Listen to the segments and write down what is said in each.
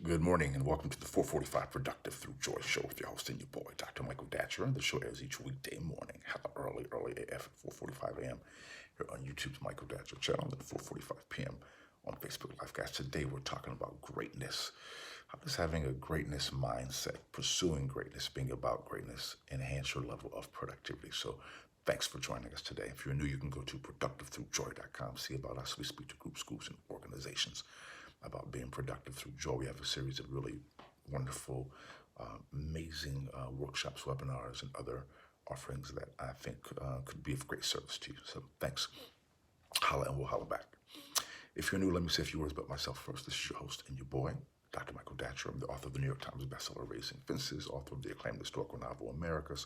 Good morning and welcome to the 445 Productive Through Joy Show with your host and your boy, Dr. Michael Datcher. The show airs each weekday morning, hella early AF at 4:45 a.m. here on YouTube's Michael Datcher channel and 4:45 p.m. on Facebook Live. Guys, today we're talking about greatness. How does having a greatness mindset, pursuing greatness, being about greatness, enhance your level of productivity? So thanks for joining us today. If you're new, you can go to productivethroughjoy.com, see about us. We speak to groups, schools, and organizations about being productive through joy. We have a series of really wonderful, amazing workshops, webinars, and other offerings that I think could be of great service to you. So thanks. Holla and we'll holla back. If you're new, let me say a few words about myself first. This is your host and your boy, Dr. Michael Datcher. I'm the author of the New York Times bestseller Raising Fences, author of the acclaimed historical novel Americas,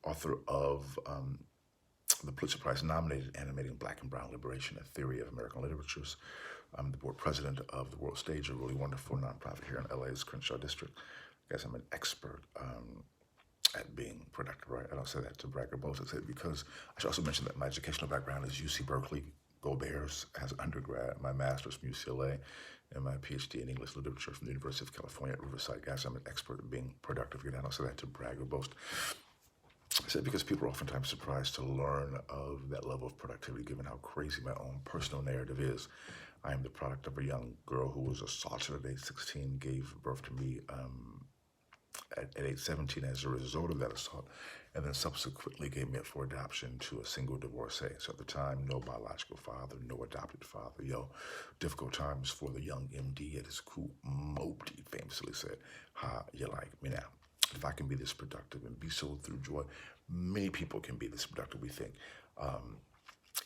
author of the Pulitzer Prize nominated Animating Black and Brown Liberation, a Theory of American Literatures. I'm the board president of the World Stage, a really wonderful nonprofit here in LA's Crenshaw District. Guys, I'm an expert at being productive, right? I don't say that to brag or boast. I say it because I should also mention that my educational background is UC Berkeley, Go Bears, as an undergrad, my master's from UCLA, and my PhD in English literature from the University of California at Riverside. Guys, I'm an expert at being productive. Again, I don't say that to brag or boast. I said because people are oftentimes surprised to learn of that level of productivity given how crazy my own personal narrative is. I am the product of a young girl who was assaulted at age 16, gave birth to me at age 17 as a result of that assault, and then subsequently gave me up for adoption to a single divorcee. So at the time, no biological father, no adopted father. Difficult times for the young MD at his cool moped, he famously said, "How you like me now?" If I can be this productive and be so through joy, many people can be this productive, we think,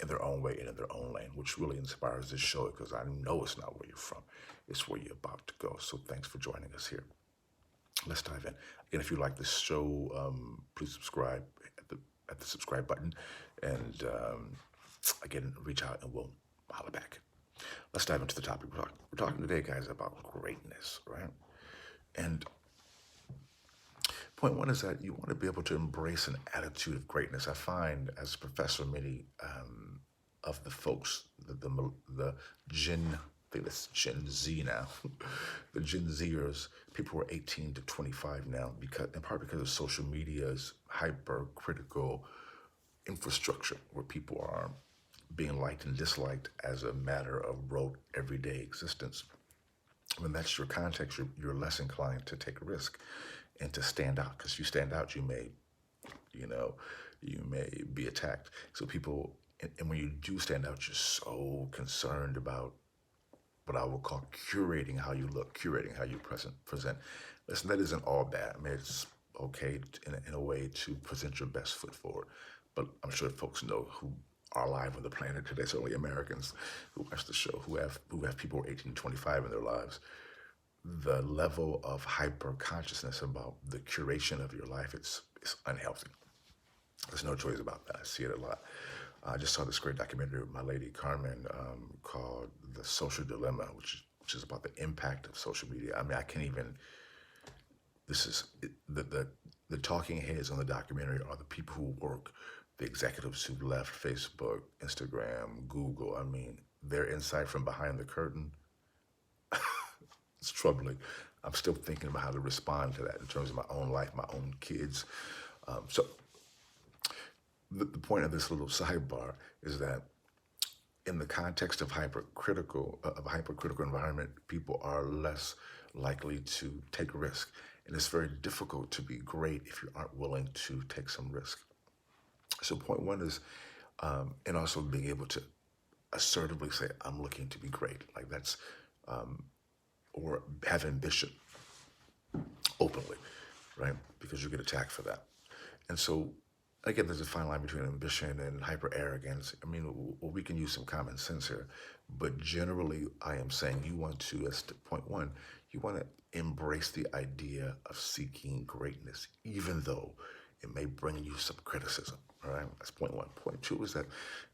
in their own way and in their own lane, which really inspires this show because I know it's not where you're from. It's where you're about to go. So thanks for joining us here. Let's dive in. Again, if you like this show, please subscribe at the subscribe button. And again, reach out and we'll holler back. Let's dive into the topic. We're talking today, guys, about greatness, right? And point one is that you want to be able to embrace an attitude of greatness. I find as a professor, many of the folks, the Gen, I think it's Gen Z now, the Gen Zers, people who are 18 to 25 now, in part because of social media's hypercritical infrastructure where people are being liked and disliked as a matter of rote everyday existence. When that's your context, you're less inclined to take a risk and to stand out. Because if you stand out, you may be attacked. So people, and when you do stand out, you're so concerned about what I will call curating how you look, curating how you present. Listen, that isn't all bad. I mean, it's okay in a way to present your best foot forward. But I'm sure folks know who are alive on the planet today, certainly Americans who watch the show, who have people 18 to 25 in their lives. The level of hyper consciousness about the curation of your life, it's unhealthy. There's no choice about that. I see it a lot. I just saw this great documentary with my lady Carmen called The Social Dilemma, which is about the impact of social media. I mean, I can't even. This is the talking heads on the documentary are the people who work, the executives who left Facebook, Instagram, Google. I mean, their insight from behind the curtain. It's troubling. I'm still thinking about how to respond to that in terms of my own life, my own kids. So the point of this little sidebar is that in the context of a hypercritical environment, people are less likely to take a risk. And it's very difficult to be great if you aren't willing to take some risk. So point one is, and also being able to assertively say, I'm looking to be great. Like that's, or have ambition openly, right? Because you get attacked for that. And so, again, there's a fine line between ambition and hyper arrogance. I mean, we can use some common sense here, but generally, I am saying you want to, as to point one, you want to embrace the idea of seeking greatness, even though it may bring you some criticism, all right? That's point one. Point two is that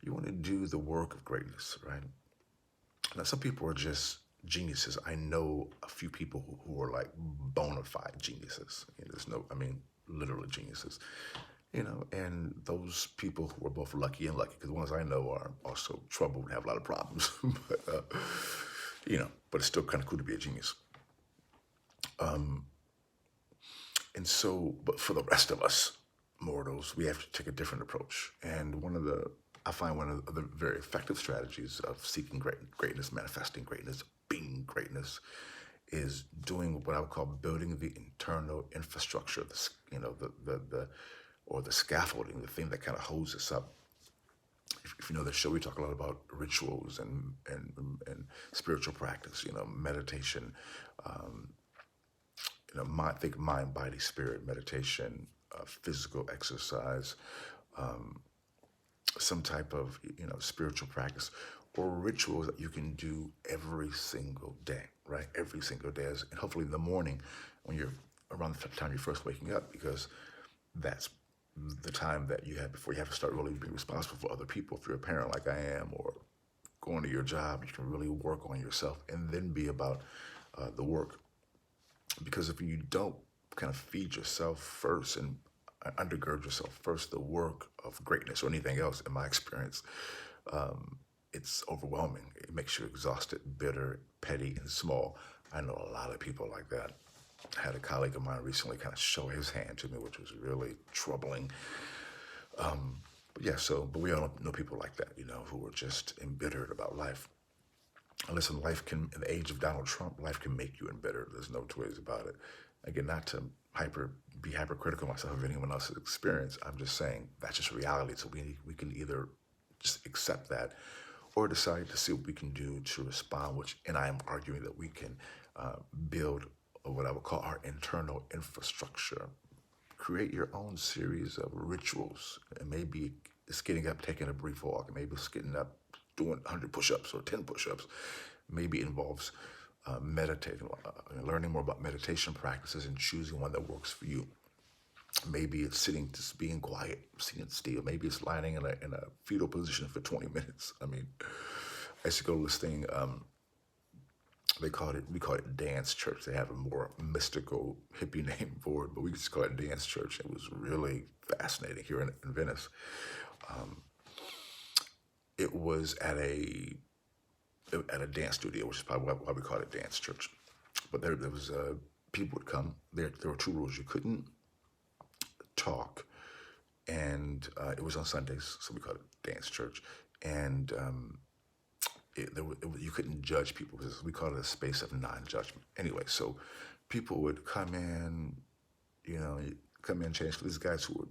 you want to do the work of greatness, right? Now, some people are just geniuses. I know a few people who are like bona fide geniuses. Literally geniuses. And those people who are both lucky and lucky, because the ones I know are also troubled and have a lot of problems. but it's still kind of cool to be a genius. And so, but for the rest of us mortals, we have to take a different approach. And I find one of the very effective strategies of seeking greatness, manifesting greatness, being greatness, is doing what I would call building the internal infrastructure, or the scaffolding, the thing that kind of holds us up. If you know the show, we talk a lot about rituals and spiritual practice, meditation, think mind, body, spirit, meditation, physical exercise, some type of spiritual practice or rituals that you can do every single day, right? Every single day, and hopefully in the morning when you're around the time you're first waking up, because that's the time that you have before you have to start really being responsible for other people. If you're a parent like I am, or going to your job, you can really work on yourself and then be about the work. Because if you don't kind of feed yourself first and undergird yourself first, the work of greatness or anything else, in my experience, it's overwhelming. It makes you exhausted, bitter, petty, and small. I know a lot of people like that. I had a colleague of mine recently kind of show his hand to me, which was really troubling. But we all know people like that, who are just embittered about life. And listen, in the age of Donald Trump, life can make you embittered. There's no two ways about it. Again, not to be hypercritical myself of anyone else's experience. I'm just saying that's just reality. So we can either just accept that or decide to see what we can do to respond, and I am arguing that we can build what I would call our internal infrastructure. Create your own series of rituals. And maybe it's getting up, taking a brief walk. Maybe it's getting up, doing 100 push-ups or 10 push-ups. Maybe it involves meditating, learning more about meditation practices and choosing one that works for you. Maybe it's sitting, just being quiet, sitting still. Maybe it's lying in a fetal position for 20 minutes. I used to go to this thing, we call it dance church. They have a more mystical hippie name for it, but we just call it dance church. It was really fascinating here in Venice. It was at a dance studio, which is probably why we call it dance church. But there was people would come. There were two rules: you couldn't talk, and it was on Sundays, so we called it dance church. And you couldn't judge people, because we call it a space of non-judgment. Anyway, so people would come in, change for these guys who were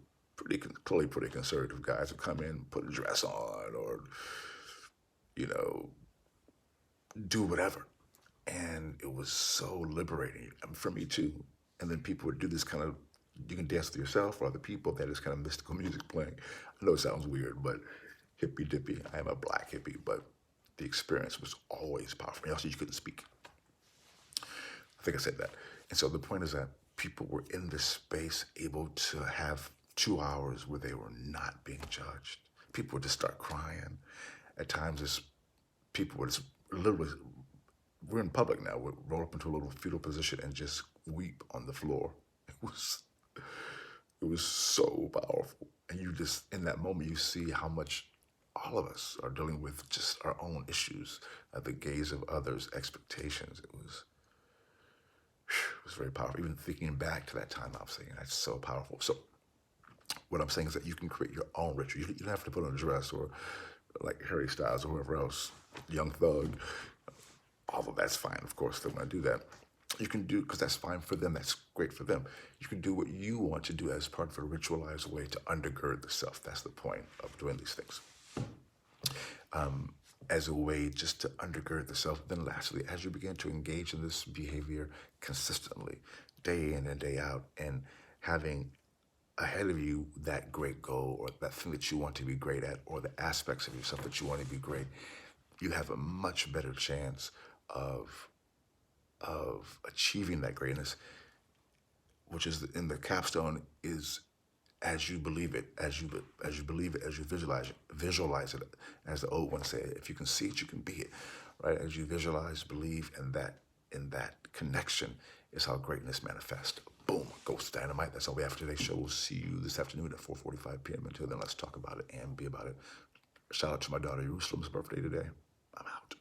clearly pretty conservative guys would come in, put a dress on, or, do whatever. And it was so liberating for me too. And then people would do this kind of, you can dance with yourself or other people, that is kind of mystical music playing. I know it sounds weird, but hippy dippy. I am a black hippie, but the experience was always powerful. Also, you couldn't speak. I think I said that. And so the point is that people were in this space able to have 2 hours where they were not being judged. People would just start crying. At times, people would just literally, we're in public now, would roll up into a little fetal position and just weep on the floor. It was so powerful. And you just, in that moment, you see how much all of us are dealing with just our own issues, the gaze of others, expectations. It was very powerful. Even thinking back to that time, I'm saying that's so powerful. So what I'm saying is that you can create your own ritual. You don't have to put on a dress or like Harry Styles or whoever else, Young Thug. Although that's fine, of course, they want to do that. You can do, because that's fine for them, that's great for them. You can do what you want to do as part of a ritualized way to undergird the self. That's the point of doing these things. As a way just to undergird the self. Then lastly, as you begin to engage in this behavior consistently, day in and day out, and having ahead of you that great goal or that thing that you want to be great at, or the aspects of yourself that you want to be great, you have a much better chance of achieving that greatness, which is in the capstone is as you believe it, as you believe it, as you visualize it, as the old ones say, if you can see it, you can be it, right? As you visualize, believe in that connection is how greatness manifests. Boom, Ghost Dynamite. That's all we have for today's show. We'll see you this afternoon at 4:45 p.m. Until then, let's talk about it and be about it. Shout out to my daughter Jerusalem's birthday today. I'm out.